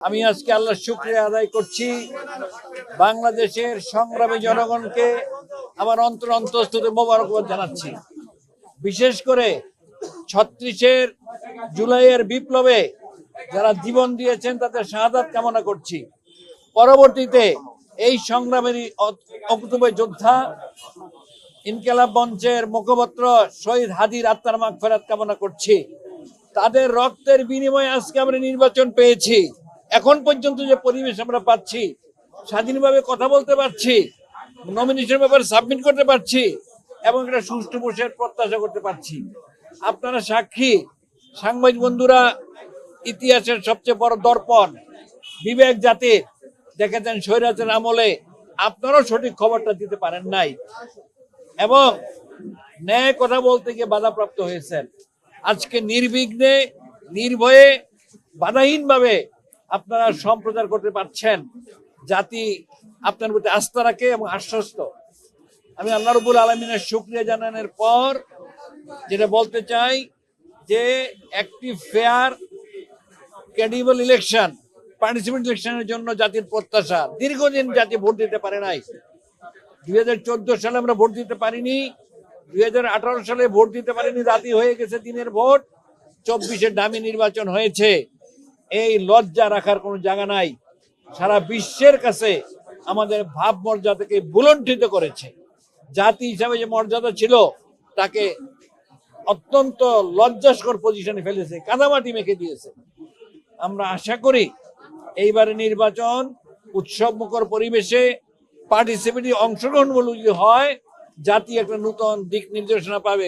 আমি আজকে আল্লাহর শুকরিয়া আদায় করছি, বাংলাদেশের সংগ্রামী জনগণকে আমার অন্তঃস্থ মোবারকবাদ জানাচ্ছি। বিশেষ করে 36 জুলাইয়ের বিপ্লবে যারা জীবন দিয়েছেন তাদের শাহাদাত কামনা করছি। পরবর্তীতে এই সংগ্রামের অকুতোভয় যোদ্ধা ইনকিলাব মঞ্চের মুখপত্র শহীদ হাদির আত্মার মাগফিরাত কামনা করছি। তাদের রক্তের বিনিময়ে আজকে আমরা নির্বাচন পেয়েছি। এখন পর্যন্ত যে পরিবেশ আমরা পাচ্ছি, স্বাধীনভাবে কথা বলতে পারছি, নমিনেশন পেপার সাবমিট করতে পারছি এবং একটা সুষ্ঠু প্রচার প্রত্যাশা করতে পারছি। আপনারা সাক্ষী, সাংবাদিক বন্ধুরা, ইতিহাসের সবচেয়ে বড় দর্পণ বিবেক জাতির। দেখেছেন স্বৈরাচার আমলে আপনারাও সঠিক খবরটা দিতে পারেন নাই এবং ন্যায় কথা বলতে গিয়ে বাধাপ্রাপ্ত হয়েছেন। আজকে নির্বিঘ্নে, নির্ভয়ে, বাধাহীনভাবে আপনারা সম্প্রচার করতে পারছেন। জাতি আপনার প্রতি আস্থা রাখে এবং আশ্বস্ত। আমি আল্লাহ রাব্বুল আলামিনের শুকরিয়া জানানোর পর যেটা বলতে চাই যে একটি ফেয়ার ক্রেডিবল ইলেকশন, পার্টিসিপেন্ট ইলেকশনের জন্য জাতির প্রত্যাশা। দীর্ঘদিন জাতি ভোট দিতে পারে নাই। 2014 সালে আমরা ভোট দিতে পারিনি, 2018 সালে ভোট দিতে পারিনি, রাতি হয়ে গেছে দিনের ভোট। 24-এ ডামি নির্বাচন হয়েছে। এই লজ্জা রাখার কোনো জায়গা নাই। সারা বিশ্বের কাছে আমাদের ভাব মর্যাদাকে বুলণ্ঠিত করেছে। জাতি হিসাবে যে মর্যাদা ছিল তাকে অত্যন্ত লজ্জাস্কর পজিশনে ফেলেছে, কাদামাটি মেখে দিয়েছে। আমরা আশা করি এইবারে নির্বাচন উৎসব মুখর পরিবেশে পার্টিসিপেটিভ অংশগ্রহণমূলক হয়, জাতি একটা নতুন দিক নির্দেশনা পাবে।